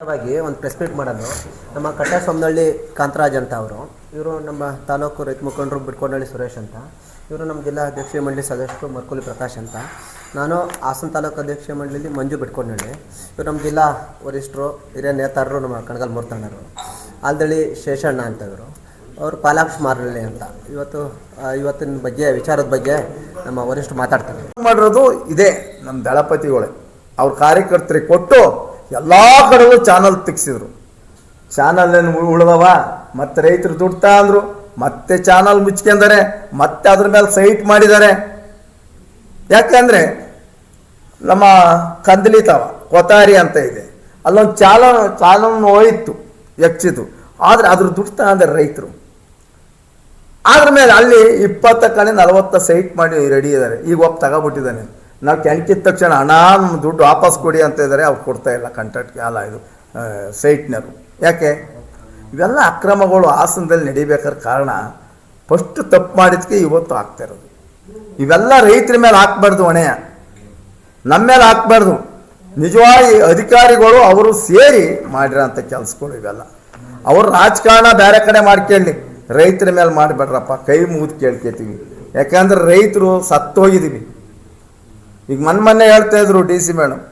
ಒಂದು press meet ಮಾಡೋದು ನಮ್ಮ ಕಟ್ಟಸ್ವಾಮನಹಳ್ಳಿ ಕಾಂತರಾಜ್ ಅಂತ ಅವರು. ಇವರು ನಮ್ಮ ತಾಲೂಕು ರೈತ ಮುಖಂಡರು ಬಿಟ್ಕೊಂಡಳ್ಳಿ ಸುರೇಶ್ ಅಂತ. ಇವರು ನಮ್ಮ ಜಿಲ್ಲಾ ಅಧ್ಯಕ್ಷ ಮಂಡಳಿ ಸದಸ್ಯರು ಮರ್ಕುಲಿ ಪ್ರಕಾಶ್ ಅಂತ. ನಾನು ಹಾಸನ ತಾಲೂಕು ಅಧ್ಯಕ್ಷ ಮಂಡಳಿಯಲ್ಲಿ ಮಂಜು ಬಿಟ್ಕೊಂಡಳ್ಳಿ. ಇವರು ನಮ್ಮ ಜಿಲ್ಲಾ ವರಿಷ್ಠರು ಹಿರಿಯ ನೇತಾರರು, ನಮ್ಮ ಕಣಗಲ್ ಮೂರ್ತಣ್ಣರು. ಆಲ್ದಳ್ಳಿ ಶೇಷಣ್ಣ ಅಂತ ಇವರು. ಅವರು ಪಾಲಾಕ್ಷ ಮಾರಳ್ಳಿ ಅಂತ. ಇವತ್ತಿನ ಬಗ್ಗೆ ವಿಚಾರದ ಬಗ್ಗೆ ನಮ್ಮ ವರಿಷ್ಠರು ಮಾತಾಡ್ತಾರೆ. ಮಾಡಿರೋದು ಇದೆ ನಮ್ಮ ದಳಪತಿಗಳೇ. ಅವ್ರ ಕಾರ್ಯಕರ್ತರಿಗೆ ಕೊಟ್ಟು ಎಲ್ಲ ಕಡೆಗೂ ಚಾನಲ್ ತೆಗ್ಸಿದ್ರು. ಚಾನಲ್ ಏನು ಉಳಿದವ, ಮತ್ತೆ ರೈತರು ದುಡ್ತಾ ಅಂದರು, ಮತ್ತೆ ಚಾನಲ್ ಮುಚ್ಕೊಂಡಾರೆ, ಮತ್ತೆ ಅದ್ರ ಮೇಲೆ ಸೈಟ್ ಮಾಡಿದ್ದಾರೆ. ಯಾಕಂದರೆ ನಮ್ಮ ಕಂದಲಿತಾವ ಕೊತಾರಿ ಅಂತ ಇದೆ, ಅಲ್ಲೊಂದು ಚಾನಲ್ ಹೋಯಿತು ಹೆಚ್ಚಿತು. ಆದರೆ ಅದ್ರ ದುಡ್ತಾ ಅಂದರೆ ರೈತರು ಅದ್ರ ಮೇಲೆ ಅಲ್ಲಿ 20 ಕಡೆ 40 ಸೈಟ್ ಮಾಡಿ ರೆಡಿ ಇದ್ದಾರೆ. ಈಗ ಒಬ್ಬ ತಗೊಬಿಟ್ಟಿದ್ದಾನೆ. ನಾವು ಕೆಣಕಿದ ತಕ್ಷಣ ಹಣ ನಮ್ಮ ದುಡ್ಡು ವಾಪಸ್ ಕೊಡಿ ಅಂತ ಇದ್ದಾರೆ. ಅವ್ರು ಕೊಡ್ತಾ ಇಲ್ಲ ಕಾಂಟ್ರಾಕ್ಟ್ಗೆ. ಅಲ್ಲ ಇದು ಸೈಟ್ನರು. ಯಾಕೆ ಇವೆಲ್ಲ ಅಕ್ರಮಗಳು ಹಾಸನದಲ್ಲಿ ನಡಿಬೇಕಾದ್ರೆ ಕಾರಣ ಫಸ್ಟ್ ತಪ್ಪು ಮಾಡಿದ್ಕೆ ಇವತ್ತು ಆಗ್ತಾ ಇರೋದು. ಇವೆಲ್ಲ ರೈತರ ಮೇಲೆ ಹಾಕ್ಬಾರ್ದು, ಹೊಣೆಯ ನಮ್ಮ ಮೇಲೆ ಹಾಕ್ಬಾರ್ದು. ನಿಜವಾಗಿ ಅಧಿಕಾರಿಗಳು ಅವರು ಸೇರಿ ಮಾಡಿರೋಂಥ ಕೆಲಸಗಳು ಇವೆಲ್ಲ. ಅವರು ರಾಜಕಾರಣ ಬೇರೆ ಕಡೆ ಮಾಡ್ಕೊಳ್ಳಿ, ರೈತರ ಮೇಲೆ ಮಾಡಿಬಿಡ್ರಪ್ಪ. ಕೈ ಮುಗಿದು ಕೇಳ್ಕೊತೀವಿ. ಯಾಕಂದ್ರೆ ರೈತರು ಸತ್ತೋಗಿದ್ದೀವಿ. ಈಗ ಮೊನ್ನೆ ಹೇಳ್ತಾ ಇದ್ರು ಡಿ ಸಿ ಮೇಡಮ್,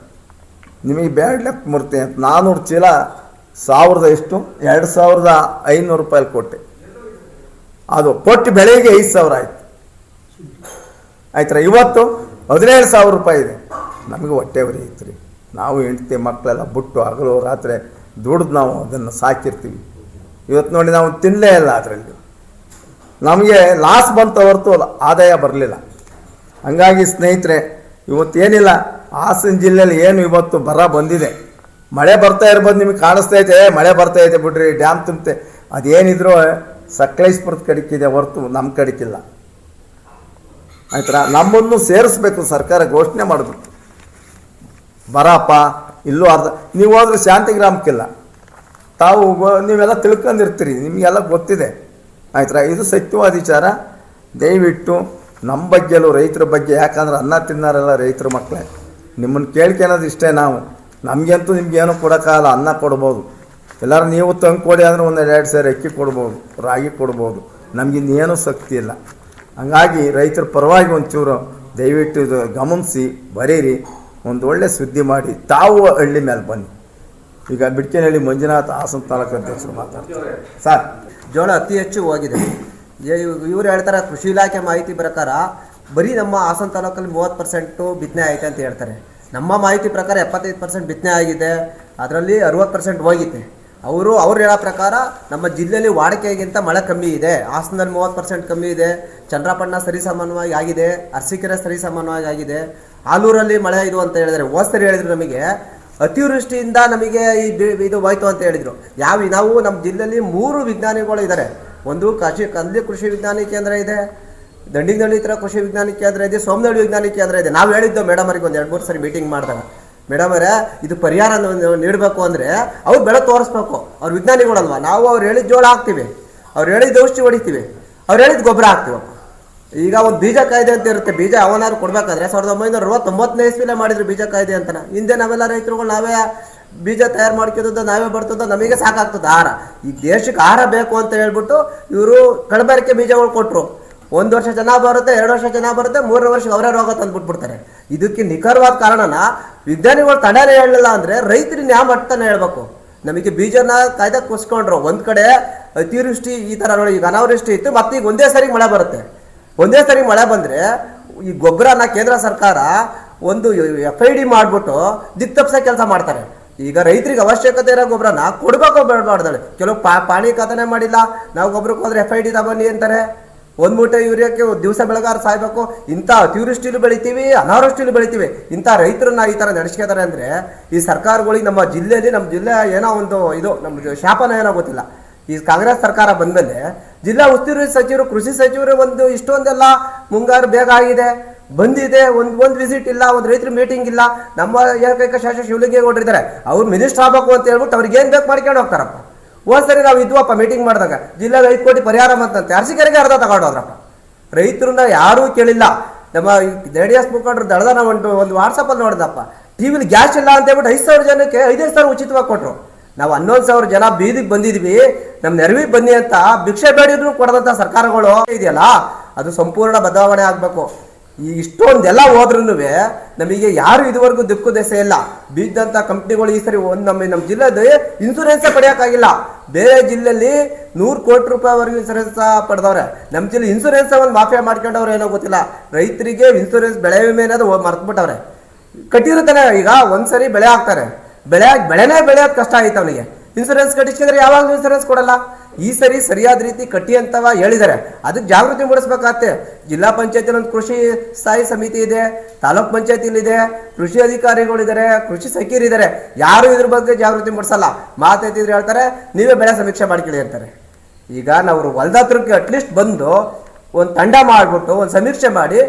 ನಿಮಗೆ ಬ್ಯಾಡ್ಲೆಕ್ ಮೂರ್ತಿ ಅಂತ 400 ಚೀಲ 2,500 ರೂಪಾಯಿ ಕೊಟ್ಟೆ. ಅದು ಕೊಟ್ಟು ಬೆಳೆಗೆ 5,000 ಆಯ್ತು. ಆಯ್ತರ ಇವತ್ತು 17,000 ರೂಪಾಯಿ ಇದೆ. ನಮಗೆ ಹೊಟ್ಟೆ ಉರಿ ಐತ್ರಿ. ನಾವು ಹೆಂಡತಿ ಮಕ್ಕಳೆಲ್ಲ ಬಿಟ್ಟು ಹಗಲು ರಾತ್ರಿ ದುಡ್ದು ನಾವು ಅದನ್ನು ಸಾಕಿರ್ತೀವಿ. ಇವತ್ತು ನೋಡಿ ನಾವು ತಿನ್ನಲೇ ಇಲ್ಲ. ಅದರಲ್ಲಿ ನಮಗೆ ಲಾಸ್ ಬಂತ ಹೊರತು ಆದಾಯ ಬರಲಿಲ್ಲ. ಹಂಗಾಗಿ ಸ್ನೇಹಿತರೆ, ಇವತ್ತೇನಿಲ್ಲ, ಹಾಸನ ಜಿಲ್ಲೆಯಲ್ಲಿ ಏನು ಇವತ್ತು ಬರ ಬಂದಿದೆ. ಮಳೆ ಬರ್ತಾ ಇರ್ಬೋದು, ನಿಮಗೆ ಕಾಣಿಸ್ತೈತೆ ಮಳೆ ಬರ್ತಾ ಐತೆ ಬಿಡ್ರಿ, ಡ್ಯಾಮ್ ತುಂಬತೆ. ಅದೇನಿದ್ರು ಸಕಲೇಶ್ಪುರದ ಕಡೆಗಿದೆ ಹೊರತು ನಮ್ಮ ಕಡೆಗಿಲ್ಲ. ಆಯ್ತರ ನಮ್ಮನ್ನು ಸೇರಿಸ್ಬೇಕು. ಸರ್ಕಾರ ಘೋಷಣೆ ಮಾಡಬೇಕು, ಬರಪ್ಪ ಇಲ್ಲೂ ಅರ್ಧ. ನೀವು ಹೋದ್ರೆ ಶಾಂತಿಗ್ರಾಮಕ್ಕಿಲ್ಲ. ತಾವು ನೀವೆಲ್ಲ ತಿಳ್ಕೊಂಡಿರ್ತೀರಿ, ನಿಮಗೆಲ್ಲ ಗೊತ್ತಿದೆ. ಆಯ್ತರ ಇದು ಸತ್ಯವಾದ ವಿಚಾರ. ದಯವಿಟ್ಟು ನಮ್ಮ ಬಗ್ಗೆಯಲ್ಲೂ ರೈತರ ಬಗ್ಗೆ, ಯಾಕಂದ್ರೆ ಅನ್ನ ತಿನ್ನಾರೆಲ್ಲ ರೈತರ ಮಕ್ಕಳೇ. ನಿಮ್ಮನ್ನು ಕೇಳ್ಕೊಳೋದು ಇಷ್ಟೇ. ನಾವು ನಮಗಂತೂ ನಿಮ್ಗೇನು ಕೊಡೋಕ್ಕಾಗಲ್ಲ. ಅನ್ನ ಕೊಡ್ಬೋದು, ಎಲ್ಲರೂ ನೀವು ತಂದು ಕೊಡಿ ಅಂದರೆ 1-2 ಸೇರು ಅಕ್ಕಿ ಕೊಡ್ಬೋದು, ರಾಗಿ ಕೊಡ್ಬೋದು. ನಮಗಿನ್ನೇನು ಶಕ್ತಿ ಇಲ್ಲ. ಹಂಗಾಗಿ ರೈತರ ಪರವಾಗಿ ಒಂಚೂರು ದಯವಿಟ್ಟು ಇದು ಗಮನಿಸಿ ಬರೀರಿ. ಒಂದು ಒಳ್ಳೆ ಸುದ್ದಿ ಮಾಡಿ ತಾವು ಹಳ್ಳಿ ಮೇಲೆ ಬನ್ನಿ. ಈಗ ಬಿಡ್ಕೇನಹಳ್ಳಿ ಮಂಜುನಾಥ್ ಹಾಸನ ತಾಲೂಕು ಅಧ್ಯಕ್ಷರು ಮಾತಾಡ್ತಾರೆ. ಸರ್, ಜೋಳ ಅತಿ ಹೆಚ್ಚು ಹೋಗಿದೆ. ಇವ್ರು ಹೇಳ್ತಾರೆ ಕೃಷಿ ಇಲಾಖೆ ಮಾಹಿತಿ ಪ್ರಕಾರ ಬರೀ ನಮ್ಮ ಹಾಸನ ತಾಲೂಕಲ್ಲಿ 30% ಬಿತ್ತನೆ ಆಯ್ತು ಅಂತ ಹೇಳ್ತಾರೆ. ನಮ್ಮ ಮಾಹಿತಿ ಪ್ರಕಾರ 75% ಬಿತ್ತನೆ ಆಗಿದೆ, ಅದರಲ್ಲಿ 60% ಹೋಗಿದೆ. ಅವ್ರು ಹೇಳೋ ಪ್ರಕಾರ ನಮ್ಮ ಜಿಲ್ಲೆಯಲ್ಲಿ ವಾಡಿಕೆಗಿಂತ ಮಳೆ ಕಮ್ಮಿ ಇದೆ. ಹಾಸನದಲ್ಲಿ 30% ಕಮ್ಮಿ ಇದೆ. ಚಂದ್ರಪಟ್ಟಣ ಸರಿಸಮಾನವಾಗಿ ಆಗಿದೆ, ಅರಸೀಕೆರೆ ಸರಿಸಮಾನವಾಗಿ ಆಗಿದೆ. ಆಲೂರಲ್ಲಿ ಮಳೆ ಇದು ಅಂತ ಹೇಳಿದರೆ ಹೋಸ್ತರಿ ಹೇಳಿದ್ರು ನಮಗೆ ಅತಿವೃಷ್ಟಿಯಿಂದ ನಮಗೆ ಇದು ಹೋಯ್ತು ಅಂತ ಹೇಳಿದರು. ನಾವು ನಮ್ಮ ಜಿಲ್ಲೆಯಲ್ಲಿ 3 ವಿಜ್ಞಾನಿಗಳು ಇದ್ದಾರೆ. ಒಂದು ಕಂದ್ಲಿ ಕೃಷಿ ವಿಜ್ಞಾನಿ ಕೇಂದ್ರ ಇದೆ, ದಂಡಿನಹಳ್ಳಿ ಕೃಷಿ ವಿಜ್ಞಾನಿ ಕೇಂದ್ರ ಇದೆ, ಸೋಮನಹಳ್ಳಿ ವಿಜ್ಞಾನಿ ಕೇಂದ್ರ ಇದೆ. ನಾವು ಹೇಳಿದ್ದು ಮೇಡಮ್ ಅವ್ರಿಗೆ ಒಂದು 2-3 ಸರಿ ಮೀಟಿಂಗ್ ಮಾಡಿದಾಗ, ಮೇಡಮ್ ಅವರೇ ಇದು ಪರಿಹಾರ ನೀಡಬೇಕು ಅಂದರೆ ಅವ್ರು ಬೆಳೆ ತೋರಿಸ್ಬೇಕು. ಅವ್ರು ವಿಜ್ಞಾನಿಗಳಲ್ವ. ನಾವು ಅವ್ರು ಹೇಳಿದ ಜೋಳ ಹಾಕ್ತೀವಿ, ಅವ್ರು ಹೇಳಿದ ಔಷಧಿ ಹೊಡಿತೀವಿ, ಅವ್ರು ಹೇಳಿದ ಗೊಬ್ಬರ ಹಾಕ್ತೀವಿ. ಈಗ ಒಂದು ಬೀಜ ಕಾಯ್ದೆ ಅಂತ ಇರುತ್ತೆ. ಬೀಜ ಅವನಾದ್ರು ಕೊಡಬೇಕಾದ್ರೆ 1969ನೇ ಇಸ್ವಿಲೇ ಮಾಡಿದ್ರು ಬೀಜ ಕಾಯ್ದೆ ಅಂತ. ಹಿಂದೆ ನಾವೆಲ್ಲ ರೈತರುಗಳು ನಾವೇ ಬೀಜ ತಯಾರು ಮಾಡ್ಕೋದ, ನಾವೇ ಬರ್ತದ, ನಮಗೆ ಸಾಕಾಗ್ತದೆ ಆಹಾರ. ಈ ದೇಶಕ್ಕೆ ಆಹಾರ ಬೇಕು ಅಂತ ಹೇಳ್ಬಿಟ್ಟು ಇವರು ಕಲಬೆರಕೆ ಬೀಜಗಳು ಕೊಟ್ಟರು. 1 ವರ್ಷ ಚೆನ್ನಾಗಿ ಬರುತ್ತೆ, 2 ವರ್ಷ ಚೆನ್ನಾಗಿ ಬರುತ್ತೆ, 3ನೇ ವರ್ಷಕ್ಕೆ ಅವರೇ ರೋಗ ತಂದುಬಿಟ್ಬಿಡ್ತಾರೆ. ಇದಕ್ಕೆ ನಿಖರವಾದ ಕಾರಣನ ವಿಜ್ಞಾನಿಗಳು ತಡೆನೇ ಹೇಳಲಿಲ್ಲ ಅಂದರೆ ರೈತರಿಗೆ ಯಾವ ಮಟ್ಟನ ಹೇಳ್ಬೇಕು. ನಮಗೆ ಬೀಜನ ಕಾಯ್ದೆ ಕುಸ್ಕೊಂಡ್ರು. ಒಂದು ಕಡೆ ಅತಿವೃಷ್ಟಿ ಈ ಥರ ನೋಡಿ, ಈಗ ಅನಾವೃಷ್ಟಿ ಇತ್ತು, ಮತ್ತೆ ಈಗ ಒಂದೇ ಸರಿ ಮಳೆ ಬರುತ್ತೆ. ಒಂದೇ ಸರಿ ಮಳೆ ಬಂದರೆ ಈ ಗೊಬ್ಬರನ ಕೇಂದ್ರ ಸರ್ಕಾರ ಒಂದು FID ಮಾಡಿಬಿಟ್ಟು ದಿಕ್ತಪ್ಸೋ ಕೆಲಸ ಮಾಡ್ತಾರೆ. ಈಗ ರೈತರಿಗೆ ಅವಶ್ಯಕತೆ ಇರೋ ಗೊಬ್ಬರನ ಕೊಡಬೇಕು ಬೇಡಬಾರ್ದಾಳೆ. ಕೆಲವು ಪಾಣಿ ಖಾತನೆ ಮಾಡಿಲ್ಲ, ನಾವು ಗೊಬ್ಬರಕ್ಕೆ ಹೋದ್ರೆ FID ತಗೊಂಡು ಅಂತಾರೆ. 1 ಮೂಟೆ ಯೂರಿಯಾಕ್ಕೆ ದಿವಸ ಬೆಳಗಾರ ಸಾಯ್ಬೇಕು. ಇಂಥ ಅತಿವೃಷ್ಟಿಲೂ ಬೆಳಿತೀವಿ, ಅನಾವೃಷ್ಟಿಲೂ ಬೆಳಿತೀವಿ. ಇಂಥ ರೈತರನ್ನ ಈ ಥರ ನಡೆಸ್ಕೊತಾರೆ ಅಂದರೆ ಈ ಸರ್ಕಾರಗಳಿಗೆ ನಮ್ಮ ಜಿಲ್ಲೆಯಲ್ಲಿ, ನಮ್ಮ ಜಿಲ್ಲೆ ಏನೋ ಒಂದು ಇದು ನಮ್ಮ ಶಾಪನ ಏನೋ ಗೊತ್ತಿಲ್ಲ. ಈ ಕಾಂಗ್ರೆಸ್ ಸರ್ಕಾರ ಬಂದಮೇಲೆ ಜಿಲ್ಲಾ ಉಸ್ತುವಾರಿ ಸಚಿವರು, ಕೃಷಿ ಸಚಿವರು ಒಂದು ಇಷ್ಟೊಂದೆಲ್ಲ ಮುಂಗಾರು ಬೇಗ ಆಗಿದೆ, ಬಂದಿದೆ. ಒಂದು ವಿಸಿಟ್ ಇಲ್ಲ, ಒಂದು ರೈತರ ಮೀಟಿಂಗ್ ಇಲ್ಲ. ನಮ್ಮ ಏಕೈಕ ಶಾಸಕ ಶಿವಲಿಂಗೇಗೌಡರಿದ್ದಾರೆ, ಅವ್ರು ಮಿನಿಸ್ಟರ್ ಆಗಬೇಕು ಅಂತ ಹೇಳ್ಬಿಟ್ಟು ಅವ್ರಿಗೆ ಏನು ಬೇಕು ಮಾಡ್ಕೊಂಡು ಹೋಗ್ತಾರಪ್ಪ. ಸರಿ ನಾವು ಇದ್ವಪ್ಪ ಮೀಟಿಂಗ್ ಮಾಡಿದಾಗ ಜಿಲ್ಲೆಗೆ 5 ಕೋಟಿ ಪರಿಹಾರ ಬಂತಂತೆ, ಅರಸೀಕೆರೆಗೆ ಅರ್ಧ ತಗೊಂಡೋದ್ರಪ್ಪ. ರೈತರನ್ನ ಯಾರೂ ಕೇಳಿಲ್ಲ. ನಮ್ಮ JDS ಮುಖಂಡರು ದಳದ ಒಂದು ವಾಟ್ಸಪ್ಪಲ್ಲಿ ನೋಡಿದಪ್ಪ, ಟಿವಿಲಿ ಗ್ಯಾಸ್ ಇಲ್ಲ ಅಂತ ಹೇಳ್ಬಿಟ್ಟು 5,000 ಜನಕ್ಕೆ 5,000 ಉಚಿತವಾಗಿ ಕೊಟ್ಟರು. ನಾವು 11,000 ಜನ ಬೀದಿಗೆ ಬಂದಿದ್ವಿ, ನಮ್ಮ ನೆರವಿಗೆ ಬನ್ನಿ ಅಂತ ಭಿಕ್ಷೆ ಬೇಡಿದ್ರು ಕೊಡದಂಥ ಸರ್ಕಾರಗಳು ಇದೆಯಲ್ಲ, ಅದು ಸಂಪೂರ್ಣ ಬದಲಾವಣೆ ಆಗಬೇಕು. ಈ ಇಷ್ಟೊಂದೆಲ್ಲ ಹೋದ್ರೂ ನಮಗೆ ಯಾರು ಇದುವರೆಗೂ ದಿಕ್ಕು ದೆಸೆ ಇಲ್ಲ. ಬೀದಂಥ ಕಂಪ್ನಿಗಳು ಈ ಸರಿ ನಮ್ಮ ಜಿಲ್ಲೆದು ಇನ್ಸೂರೆನ್ಸೇ ಪಡೆಯೋಕ್ಕಾಗಿಲ್ಲ. ಬೇರೆ ಜಿಲ್ಲೆಯಲ್ಲಿ 100 ಕೋಟಿ ರೂಪಾಯಿವರೆಗೂ ಇನ್ಸೂರೆನ್ಸ್ ಪಡೆದವ್ರೆ. ನಮ್ಮ ಜಿಲ್ಲೆ ಇನ್ಸೂರೆನ್ಸ್ ಒಂದು ಮಾಫಿಯಾ ಮಾಡ್ಕೊಂಡವ್ರು ಏನೋ ಗೊತ್ತಿಲ್ಲ. ರೈತರಿಗೆ ಇನ್ಸೂರೆನ್ಸ್ ಬೆಳೆ ವಿಮೆ ಅನ್ನೋದು ಮರ್ತ್ಬಿಟ್ಟವ್ರೆ. ಕಟ್ಟಿರುತ್ತಾನೆ, ಈಗ ಒಂದ್ಸರಿ ಬೆಳೆ ಹಾಕ್ತಾರೆ, ಬೆಳೆನೇ ಬೆಳೆಯೋದು ಕಷ್ಟ ಆಯ್ತು ಅವನಿಗೆ. ಇನ್ಸೂರೆನ್ಸ್ ಕಟ್ಟಿಸಿದ್ರೆ ಯಾವಾಗಲೂ ಇನ್ಸೂರೆನ್ಸ್ ಕೊಡಲ್ಲ. ಈ ಸರಿ ಸರಿಯಾದ ರೀತಿ ಕಟ್ಟಿ ಅಂತವ ಹೇಳಿದ್ದಾರೆ. ಅದಕ್ಕೆ ಜಾಗೃತಿ ಮೂಡಿಸ್ಬೇಕಾಗತ್ತೆ. ಜಿಲ್ಲಾ ಪಂಚಾಯತಿಲಿ ಒಂದು ಕೃಷಿ ಸ್ಥಾಯಿ ಸಮಿತಿ ಇದೆ, ತಾಲೂಕ್ ಪಂಚಾಯತಿಲಿ ಇದೆ, ಕೃಷಿ ಅಧಿಕಾರಿಗಳಿದ್ದಾರೆ, ಕೃಷಿ ಸಖಿಯರಿದ್ದಾರೆ. ಯಾರು ಇದ್ರ ಬಗ್ಗೆ ಜಾಗೃತಿ ಮೂಡಿಸಲ್ಲ. ಮಾತಾಡ್ತಿದ್ರೆ ಹೇಳ್ತಾರೆ ನೀವೇ ಬೆಳೆ ಸಮೀಕ್ಷೆ ಮಾಡ್ಕೊಳ್ಳಿ ಅಂತಾರೆ. ಈಗ ನಾವು ಹೊಲ್ದ ಹತ್ರಕ್ಕೆ ಅಟ್ಲೀಸ್ಟ್ ಬಂದು ಒಂದು ತಂಡ ಮಾಡಿಬಿಟ್ಟು ಒಂದು ಸಮೀಕ್ಷೆ ಮಾಡಿ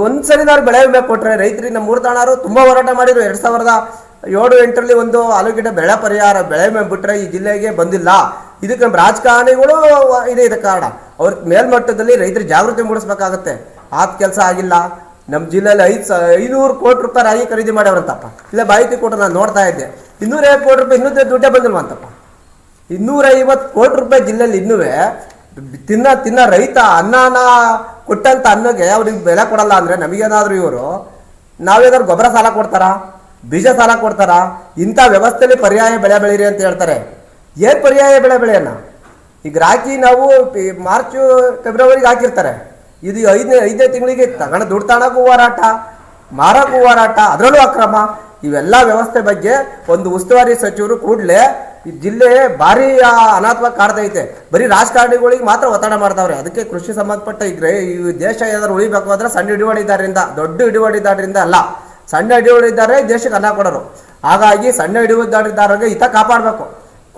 ಒಂದ್ಸರಿ ನಾವು ಬೆಳೆ ವಿಮೆ ಕೊಟ್ಟರೆ ರೈತರಿಗೆ ನಮ್ಮ ಮೂರ್ತಾಣರು ತುಂಬ ಹೋರಾಟ ಮಾಡಿದ್ರು. 2007-8ರಲ್ಲಿ ಒಂದು ಆಲೂಗೆಡ್ಡೆ ಬೆಳೆ ಪರಿಹಾರ ಬೆಳೆ ವಿಮೆ ಬಿಟ್ಟರೆ ಈ ಜಿಲ್ಲೆಗೆ ಬಂದಿಲ್ಲ. ಇದಕ್ಕೆ ನಮ್ಮ ರಾಜಕಾರಣಿಗಳು ಇದೆ ಕಾರಣ. ಅವ್ರ ಮೇಲ್ಮಟ್ಟದಲ್ಲಿ ರೈತರಿಗೆ ಜಾಗೃತಿ ಮೂಡಿಸ್ಬೇಕಾಗತ್ತೆ. ಆದ ಕೆಲಸ ಆಗಿಲ್ಲ. ನಮ್ಮ ಜಿಲ್ಲೆಯಲ್ಲಿ 500 ಕೋಟಿ ರೂಪಾಯಿ ರಾಗಿ ಖರೀದಿ ಮಾಡ್ಯಾವ್ರಂತಪ್ಪ. ಇಲ್ಲ ಮಾಹಿತಿ ಕೊಟ್ಟರು, ನಾನು ನೋಡ್ತಾ ಇದ್ದೆ. 250 ಕೋಟಿ ರೂಪಾಯಿ ಇನ್ನೂ ದುಡ್ಡೇ ಬಂದಿಲ್ವಂತಪ್ಪ. 250 ಕೋಟಿ ರೂಪಾಯಿ ಜಿಲ್ಲೆಯಲ್ಲಿ ಇನ್ನೂ ತಿನ್ನ ರೈತ ಅನ್ನನ ಕೊಟ್ಟಂತ ಅನ್ನಗೆ ಅವ್ರಿಗೆ ಬೆಲೆ ಕೊಡಲ್ಲ ಅಂದರೆ ನಮಗೇನಾದ್ರು ಇವರು ನಾವೇನಾದ್ರು ಗೊಬ್ಬರ ಸಾಲ ಕೊಡ್ತಾರಾ, ಬೀಜ ಸಾಲ ಕೊಡ್ತಾರಾ? ಇಂಥ ವ್ಯವಸ್ಥೆಯಲ್ಲಿ ಪರ್ಯಾಯ ಬೆಳೆ ಬೆಳೀರಿ ಅಂತ ಹೇಳ್ತಾರೆ. ಏನು ಪರ್ಯಾಯ ಬೆಳೆಯೋಣ? ಈಗ ರಾಗಿ ನಾವು ಮಾರ್ಚ್ ಫೆಬ್ರವರಿಗೆ ಹಾಕಿರ್ತಾರೆ. ಇದು ಐದನೇ ತಿಂಗಳಿಗೆ ತಗೊಂಡು ದುಡ್ಡು ತಗೊಳಕ್ಕೂ ಹೋರಾಟ, ಮಾರಕ್ಕೂ ಹೋರಾಟ, ಅದರಲ್ಲೂ ಅಕ್ರಮ. ಇವೆಲ್ಲ ವ್ಯವಸ್ಥೆ ಬಗ್ಗೆ ಒಂದು ಉಸ್ತುವಾರಿ ಸಚಿವರು ಕೂಡಲೇ ಈ ಜಿಲ್ಲೆ ಭಾರಿ ಅನಾಥವಾಗಿ ಕಾಡ್ತೈತೆ. ಬರೀ ರಾಜಕಾರಣಿಗಳಿಗೆ ಮಾತ್ರ ಒತ್ತಡ ಮಾಡ್ತಾವ್ರೆ. ಅದಕ್ಕೆ ಕೃಷಿ ಸಂಬಂಧಪಟ್ಟ ಈ ದೇಶ ಏನಾದ್ರು ಉಳಿಬೇಕು ಅಂದ್ರೆ ಸಣ್ಣ ಹಿಡುವಳಿದಾರರಿಂದ, ದೊಡ್ಡ ಹಿಡುವಳಿದಾರರಿಂದ ಅಲ್ಲ. ಸಣ್ಣ ಹಿಡುವಳಿದಾರೆ ದೇಶಕ್ಕೆ ಅನ್ನ ಕೊಡೋರು. ಹಾಗಾಗಿ ಸಣ್ಣ ಹಿಡುವಳಿದಾರರಿಗೆ ಹಿತ ಕಾಪಾಡಬೇಕು.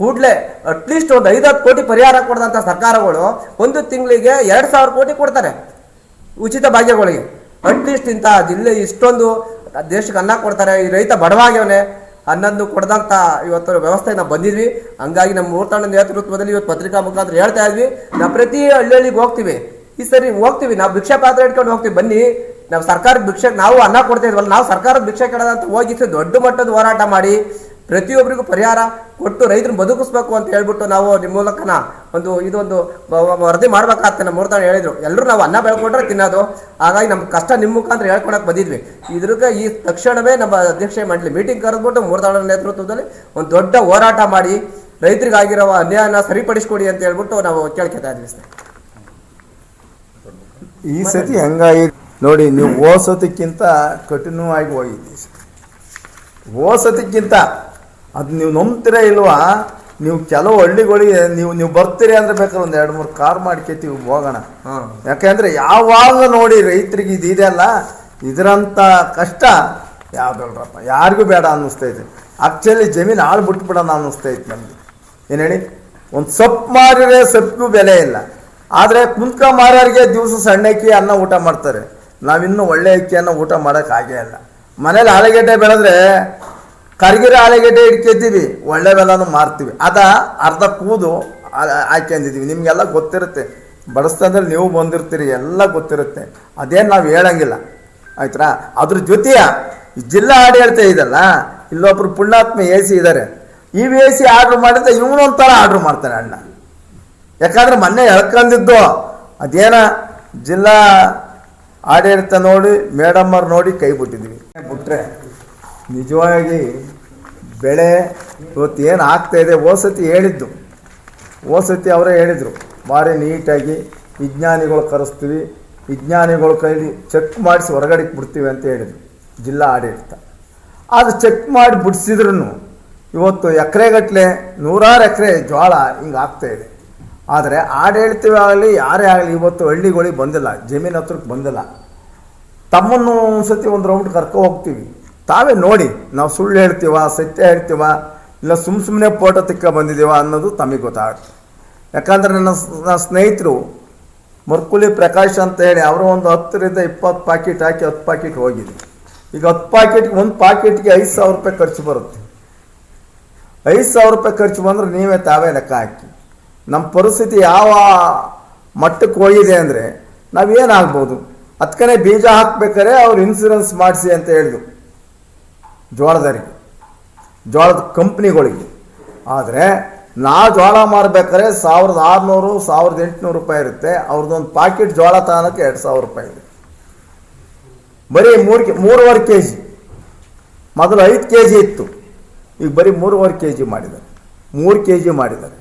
ಕೂಡಲೇ ಅಟ್ಲೀಸ್ಟ್ ಒಂದು 5-10 ಕೋಟಿ ಪರಿಹಾರ ಕೊಡದಂಥ ಸರ್ಕಾರಗಳು ಒಂದು ತಿಂಗಳಿಗೆ 2,000 ಕೋಟಿ ಕೊಡ್ತಾರೆ ಉಚಿತ ಭಾಗ್ಯಗಳಿಗೆ. ಅಟ್ಲೀಸ್ಟ್ ಇಂಥ ಜಿಲ್ಲೆ ಇಷ್ಟೊಂದು ದೇಶಕ್ಕೆ ಅನ್ನ ಕೊಡ್ತಾರೆ. ಈ ರೈತ ಬಡವಾಗ್ಯವನೇ ಅನ್ನನ್ನು ಕೊಡದಂಥ ಇವತ್ತು ವ್ಯವಸ್ಥೆ ನಾವು ಬಂದಿದ್ವಿ. ಹಂಗಾಗಿ ನಮ್ಮ ಮೂರ್ತಣ್ಣನ ನೇತೃತ್ವದಲ್ಲಿ ಇವತ್ತು ಪತ್ರಿಕಾ ಮುಖಾಂತರ ಹೇಳ್ತಾ ಇದ್ವಿ. ನಾವು ಪ್ರತಿ ಹಳ್ಳಿಗೆ ಹೋಗ್ತೀವಿ. ಈ ಸರಿ ಹೋಗ್ತೀವಿ, ನಾವು ಭಿಕ್ಷೆ ಪಾತ್ರ ಇಟ್ಕೊಂಡು ಹೋಗ್ತೀವಿ. ಬನ್ನಿ, ನಾವು ಸರ್ಕಾರದ ಭಿಕ್ಷೆ ನಾವು ಅನ್ನ ಕೊಡ್ತಾ ಇದ್ವಲ್ಲ, ನಾವು ಸರ್ಕಾರದ ಭಿಕ್ಷೆ ಕೆಡದಂತ ಹೋಗಿ ದೊಡ್ಡ ಮಟ್ಟದ ಹೋರಾಟ ಮಾಡಿ ಪ್ರತಿಯೊಬ್ಬರಿಗೂ ಪರಿಹಾರ ಕೊಟ್ಟು ರೈತರು ಬದುಕಿಸ್ಬೇಕು ಅಂತ ಹೇಳ್ಬಿಟ್ಟು ನಾವು ನಿಮ್ಮ ಮೂಲಕನ ಇದೊಂದು ವರದಿ ಮಾಡ್ಬೇಕಾಗ್ತದೆ. ನಮ್ಮ ಮೂರ್ತಣ್ಣ ಹೇಳಿದ್ರು, ಎಲ್ಲರೂ ನಾವು ಅನ್ನ ಬೆಳ್ಕೊಂಡ್ರೆ ತಿನ್ನೋದು. ಹಾಗಾಗಿ ನಮ್ಮ ಕಷ್ಟ ನಿಮ್ಮ ಮುಖಾಂತರ ಹೇಳ್ಕೊಳಕ್ ಬಂದಿದ್ವಿ. ಇದ್ರಿಗೆ ಈ ತಕ್ಷಣವೇ ನಮ್ಮ ಅಧ್ಯಕ್ಷೆ ಮಂಡಳಿ ಮೀಟಿಂಗ್ ಕರೆದ್ಬಿಟ್ಟು ಮೂರ್ತಣ್ಣನ ನೇತೃತ್ವದಲ್ಲಿ ಒಂದು ದೊಡ್ಡ ಹೋರಾಟ ಮಾಡಿ ರೈತರಿಗಾಗಿರೋ ಅನ್ಯಾಯನ ಸರಿಪಡಿಸ್ಕೊಡಿ ಅಂತ ಹೇಳ್ಬಿಟ್ಟು ನಾವು ಕೇಳ್ಕೊತಾ ಇದ್ವಿ ಸರ್. ಈ ಸತಿ ಹೆಂಗಾಗಿ ನೋಡಿ, ನೀವು ಓಸೋದಕ್ಕಿಂತ ಕಠಿಣವಾಗಿ ಹೋಗಿದ್ದೀವಿ. ಓಸೋದಕ್ಕಿಂತ ಅದು ನೀವು ನಂಬ್ತೀರಾ ಇಲ್ವಾ? ನೀವು ಕೆಲವು ಹಳ್ಳಿಗಳಿಗೆ ನೀವು ಬರ್ತೀರಿ ಅಂದ್ರೆ ಬೇಕಾದ್ರೆ ಒಂದು 2-3 ಕಾರ್ ಮಾಡ್ಕೊತೀವಿ ಹೋಗೋಣ. ಯಾಕೆಂದ್ರೆ ಯಾವಾಗ ನೋಡಿ ರೈತರಿಗೆ ಇದೆಯಲ್ಲ, ಇದರಂಥ ಕಷ್ಟ ಯಾವ್ದಲ್ರಪ್ಪ, ಯಾರಿಗೂ ಬೇಡ ಅನ್ನಿಸ್ತೈತೆ. ಆಕ್ಚುಲಿ ಜಮೀನು ಆಳು ಬಿಟ್ಬಿಡೋಣ ಅನ್ನಿಸ್ತೈತೆ ನಮಗೆ. ಏನು ಹೇಳಿ, ಒಂದು ಸೊಪ್ಪು ಮಾರಿದ್ರೆ ಸೊಪ್ಪಿಗೂ ಬೆಲೆ ಇಲ್ಲ. ಆದರೆ ಕುಂತ್ಕ ಮಾರೋರಿಗೆ ದಿವಸ ಸಣ್ಣ ಅಕ್ಕಿ ಅನ್ನ ಊಟ ಮಾಡ್ತಾರೆ. ನಾವಿನ್ನೂ ಒಳ್ಳೆ ಅಕ್ಕಿಯನ್ನು ಊಟ ಮಾಡೋಕ್ಕಾಗೇ ಇಲ್ಲ. ಮನೇಲಿ ಆಲೂಗೆಡ್ಡೆ ಬೆಳೆದ್ರೆ ಕರ್ಗಿರೋ ಆಲೂಗೆಡ್ಡೆ ಇಟ್ಕೊತೀವಿ, ಒಳ್ಳೆ ಬೆಲ್ಲನೂ ಮಾರ್ತೀವಿ. ಅರ್ಧ ಕೂದು ಹಾಕ್ಯಂದಿದ್ದೀವಿ. ನಿಮಗೆಲ್ಲ ಗೊತ್ತಿರುತ್ತೆ, ಬಡಿಸ್ತಂದ್ರೆ ನೀವು ಬಂದಿರ್ತೀರಿ, ಎಲ್ಲ ಗೊತ್ತಿರುತ್ತೆ. ಅದೇನು ನಾವು ಹೇಳಂಗಿಲ್ಲ, ಆಯ್ತಾ? ಅದ್ರ ಜೊತೆಯ ಜಿಲ್ಲಾ ಆಡಳಿತ ಇದಲ್ಲ, ಇಲ್ಲೊಬ್ರು ಪುಣ್ಯಾತ್ಮ AC ಇದ್ದಾರೆ. ಈ AC ಆರ್ಡ್ರ್ ಮಾಡಿದ್ರೆ ಇವನೊಂಥರ ಆರ್ಡ್ರ್ ಮಾಡ್ತಾನೆ ಅಣ್ಣ. ಯಾಕಂದ್ರೆ ಮೊನ್ನೆ ಹೇಳ್ಕೊಂಡಿದ್ದು ಅದೇನ ಜಿಲ್ಲಾ ಆಡಳಿತ ನೋಡಿ ಮೇಡಮ್ಮವ್ರು ನೋಡಿ ಕೈ ಬಿಟ್ಟಿದ್ವಿ. ಬಿಟ್ರೆ ನಿಜವಾಗಿ ಬೆಳೆ ಇವತ್ತು ಏನು ಆಗ್ತಾಯಿದೆ, ಓಸತಿ ಹೇಳಿದ್ದು, ಓಸತಿ ಅವರೇ ಹೇಳಿದರು, ಭಾರಿ ನೀಟಾಗಿ ವಿಜ್ಞಾನಿಗಳು ಕರೆಸ್ತೀವಿ, ವಿಜ್ಞಾನಿಗಳ ಕೈಲಿ ಚೆಕ್ ಮಾಡಿಸಿ ಹೊರಗಡೆಗೆ ಬಿಡ್ತೀವಿ ಅಂತ ಹೇಳಿದರು ಜಿಲ್ಲಾ ಆಡಳಿತ. ಅದು ಚೆಕ್ ಮಾಡಿ ಬಿಡಿಸಿದ್ರು ಇವತ್ತು ಎಕರೆಗಟ್ಟಲೆ 100 ಎಕರೆ ಜೋಳ ಹಿಂಗೆ ಆಗ್ತಾಯಿದೆ. ಆದರೆ ಆಡಳಿತವಾಗಲಿ ಯಾರೇ ಆಗಲಿ ಇವತ್ತು ಹಳ್ಳಿಗಳಿಗೆ ಬಂದಿಲ್ಲ, ಜಮೀನು ಹತ್ರಕ್ಕೆ ಬಂದಿಲ್ಲ. ತಮ್ಮನ್ನು ಒಂದ್ಸತಿ ಒಂದು ರೌಂಡ್ ಕರ್ಕೊ ಹೋಗ್ತೀವಿ, ತಾವೇ ನೋಡಿ ನಾವು ಸುಳ್ಳು ಹೇಳ್ತೀವ, ಸತ್ಯ ಹೇಳ್ತೀವ, ಇಲ್ಲ ಸುಮ್ಮನೆ ಫೋಟೋ ತಿಕ್ಕ ಬಂದಿದ್ದೀವ ಅನ್ನೋದು ತಮಗೆ ಗೊತ್ತಾಗುತ್ತೆ. ಯಾಕಂದರೆ ನನ್ನ ಸ್ನೇಹಿತರು ಮರ್ಕುಲಿ ಪ್ರಕಾಶ್ ಅಂತ ಹೇಳಿ ಅವರು ಒಂದು 10-20 ಪ್ಯಾಕೆಟ್ ಹಾಕಿ 10 ಪ್ಯಾಕೆಟ್ ಹೋಗಿದೆ. ಈಗ 10 ಪ್ಯಾಕೆಟ್ಗೆ ಒಂದು ಪ್ಯಾಕೆಟ್ಗೆ 5,000 ರೂಪಾಯಿ ಖರ್ಚು ಬರುತ್ತೆ. 5,000 ರೂಪಾಯಿ ಖರ್ಚು ಬಂದರೆ ನೀವೇ ತಾವೇ ಲೆಕ್ಕ ಹಾಕಿ. ನಮ್ಮ ಪರಿಸ್ಥಿತಿ ಯಾವ ಮಟ್ಟಕ್ಕೆ ಹೋಗಿದೆ ಅಂದರೆ ನಾವೇನಾಗ್ಬೋದು. ಅದಕ್ಕೇ ಬೀಜ ಹಾಕ್ಬೇಕಾದ್ರೆ ಅವ್ರು ಇನ್ಸೂರೆನ್ಸ್ ಮಾಡಿಸಿ ಅಂತ ಹೇಳಿದ್ರು ಜೋಳದವರಿಗೆ, ಜೋಳದ ಕಂಪ್ನಿಗಳಿಗೆ. ಆದರೆ ನಾವು ಜೋಳ ಮಾರ್ಬೇಕಾದ್ರೆ 1600 1800 ರೂಪಾಯಿ ಇರುತ್ತೆ. ಅವ್ರದ್ದೊಂದು ಪಾಕೆಟ್ ಜೋಳ ತಗೊಳಕ್ಕೆ 2000 ರೂಪಾಯಿ ಇದೆ. ಬರೀ 3.5 ಕೆ ಜಿ, ಮೊದಲು 5 ಕೆ ಜಿ ಇತ್ತು, ಈಗ ಬರೀ 3.5 ಕೆ ಜಿ ಮಾಡಿದ್ದಾರೆ. 3 ಕೆ ಜಿ ಮಾಡಿದ್ದಾರೆ.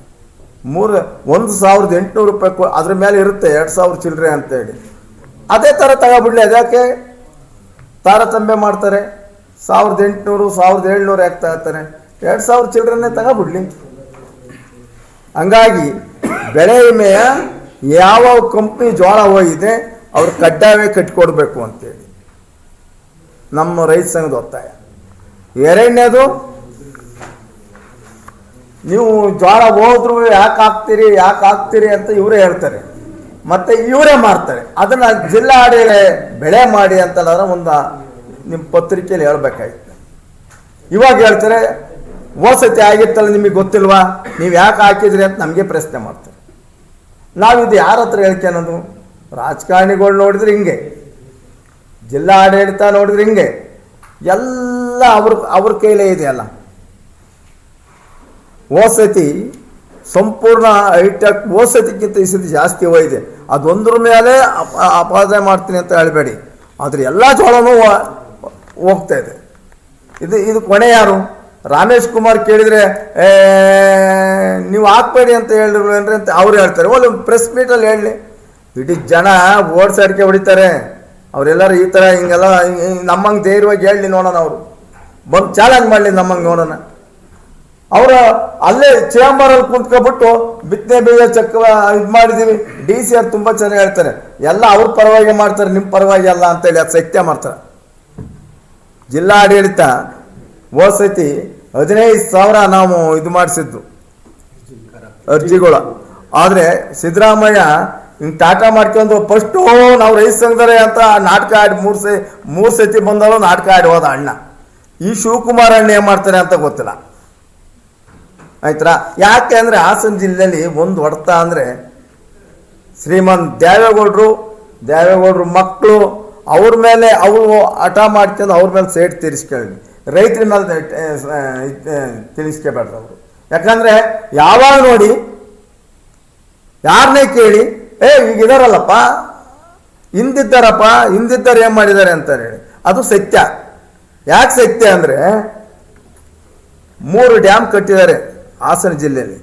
1800 ರೂಪಾಯಿ ಅದ್ರ ಮೇಲೆ ಇರುತ್ತೆ 2000 ಚಿಲ್ಲರೆ ಅಂತೇಳಿ. ಅದೇ ಥರ ತಗೊಬಿಡ್ಲಿ, ಅದಕ್ಕೆ ತಾರತಮ್ಯ ಮಾಡ್ತಾರೆ. 1800 1700 ಯಾಕೆ ತಗೋತಾರೆ? 2000 ಚಿಲ್ಲರೆನೇ ತಗೊಬಿಡ್ಲಿ. ಹಂಗಾಗಿ ಬೆಳೆ ವಿಮೆಯ ಯಾವ ಕಂಪ್ನಿ ಜೋಳ ಹೋಗಿದೆ ಅವ್ರು ಕಡ್ಡಾಯವೇ ಕಟ್ಟಿಕೊಡ್ಬೇಕು ಅಂತೇಳಿ ನಮ್ಮ ರೈತ ಸಂಘದ ಒತ್ತಾಯ. ಎರಡನೇದು, ನೀವು ಜೋಳ ಹೋದ್ರು ಯಾಕೆ ಹಾಕ್ತೀರಿ ಅಂತ ಇವರೇ ಹೇಳ್ತಾರೆ, ಮತ್ತೆ ಇವರೇ ಮಾರ್ತಾರೆ. ಅದನ್ನ ಜಿಲ್ಲಾ ಆಡಳಿತ ಬೆಳೆ ಮಾಡಿ ಅಂತಂದ್ರೆ ಒಂದು ನಿಮ್ಮ ಪತ್ರಿಕೆಯಲ್ಲಿ ಹೇಳ್ಬೇಕಾಗಿತ್ತು. ಇವಾಗ ಹೇಳ್ತಾರೆ ಹೋಸತಿ ಆಗಿತ್ತಲ್ಲ ನಿಮಗೆ ಗೊತ್ತಿಲ್ವಾ, ನೀವು ಯಾಕೆ ಹಾಕಿದ್ರಿ ಅಂತ ನಮಗೆ ಪ್ರಶ್ನೆ ಮಾಡ್ತಾರೆ. ನಾವಿದು ಯಾರ ಹತ್ರ ಹೇಳ್ಕೊಳೋದು? ರಾಜಕಾರಣಿಗಳು ನೋಡಿದ್ರೆ ಹಿಂಗೆ, ಜಿಲ್ಲಾ ಆಡಳಿತ ನೋಡಿದ್ರೆ ಹಿಂಗೆ, ಎಲ್ಲ ಅವ್ರ ಕೈಲೇ ಇದೆಯಲ್ಲ. ಹೋಸತಿ ಸಂಪೂರ್ಣ ಹೈಟೆಕ್, ಹೋಸತಿಗಿಂತ ಈ ಸತಿ ಜಾಸ್ತಿ ಹೋಗಿದೆ. ಅದೊಂದ್ರ ಮೇಲೆ ಅಪಾದನೆ ಮಾಡ್ತೀನಿ ಅಂತ ಹೇಳಬೇಡಿ, ಆದರೆ ಎಲ್ಲ ಜೋಳನೂ ಹೋಗ್ತಾ ಇದೆ. ಇದು ಕೊನೆ ಯಾರು? ರಾಮೇಶ್ ಕುಮಾರ್ ಕೇಳಿದರೆ ನೀವು ಹಾಕ್ಬೇಡಿ ಅಂತ ಹೇಳಿದ್ರೇನ್ರಿ ಅಂತ ಅವ್ರು ಹೇಳ್ತಾರೆ. ಒಂದು ಪ್ರೆಸ್ ಮೀಟಲ್ಲಿ ಹೇಳಲಿ, ಇಡೀ ಜನ ಓಡ್ಸಾಡಿಕೆ ಹೊಡಿತಾರೆ. ಅವರೆಲ್ಲರೂ ಈ ಥರ ಹಿಂಗೆಲ್ಲ ನಮ್ಮಂಗೆ ಧೈರ್ಯವಾಗಿ ಹೇಳಲಿ ನೋಡೋಣ. ಅವರು ಬಂದು ಚಾಲೆಂಜ್ ಮಾಡಲಿ ನಮ್ಮಂಗೆ ನೋಡೋಣ. ಅವರು ಅಲ್ಲೇ ಚೇಂಬರಲ್ಲಿ ಕುಂತ್ಕೊಬಿಟ್ಟು ಬಿತ್ತನೆ ಬೀಜ ಇದು ಮಾಡಿದ್ದೀವಿ. DC ಅವ್ರು ತುಂಬ ಚೆನ್ನಾಗಿ ಹೇಳ್ತಾರೆ, ಎಲ್ಲ ಅವ್ರ ಪರವಾಗಿ ಮಾಡ್ತಾರೆ, ನಿಮ್ಮ ಪರವಾಗಿ ಅಲ್ಲ ಅಂತೇಳಿ ಅದು ಸತ್ಯ ಮಾಡ್ತಾರೆ. ಜಿಲ್ಲಾ ಆಡಳಿತ ಹೋಸತಿ 15,000 ನಾವು ಇದು ಮಾಡಿಸಿದ್ದು ಅರ್ಜಿಗಳು. ಆದರೆ ಸಿದ್ದರಾಮಯ್ಯ ಹಿಂಗೆ ಟಾಟಾ ಮಾಡ್ಕೊಂಡು ಫಸ್ಟು ನಾವು ರೈತ ಸಂಘದರೆ ಅಂತ ನಾಟಕ ಆಡಿ 3 ಸತಿ ಬಂದವರು ನಾಟಕ ಆಡಿ ಹೋದ ಅಣ್ಣ. ಈ ಶಿವಕುಮಾರ್ ಅಣ್ಣ ಏನು ಮಾಡ್ತಾರೆ ಅಂತ ಗೊತ್ತಿಲ್ಲ. ಆಯ್ತಾ? ಯಾಕೆ ಅಂದರೆ ಹಾಸನ ಜಿಲ್ಲೆಯಲ್ಲಿ ಒಂದು ಹೊಡೆತ ಅಂದರೆ ಶ್ರೀಮಂತ ದೇವೇಗೌಡರು ಮಕ್ಕಳು ಅವ್ರ ಮೇಲೆ ಅವರು ಹಠ ಮಾಡ್ಕೊಂಡು ಅವ್ರ ಮೇಲೆ ಸೇಟ್ ತೀರಿಸ್ಕೊಳ್ಳಿ, ರೈತರ ಮೇಲೆ ತಿಳಿಸ್ಕೋಬೇಡ್ರಿ ಅವರು. ಯಾಕಂದರೆ ಯಾವಾಗ ನೋಡಿ ಯಾರನ್ನೇ ಕೇಳಿ ಈಗ ಇದಾರಲ್ಲಪ್ಪ, ಹಿಂದಿದ್ದಾರೆ ಏನು ಮಾಡಿದ್ದಾರೆ ಅಂತಾರೆ ಹೇಳಿ. ಅದು ಸತ್ಯ. ಯಾಕೆ ಸತ್ಯ ಅಂದರೆ 3 ಡ್ಯಾಮ್ ಕಟ್ಟಿದ್ದಾರೆ ಹಾಸನ ಜಿಲ್ಲೆಯಲ್ಲಿ.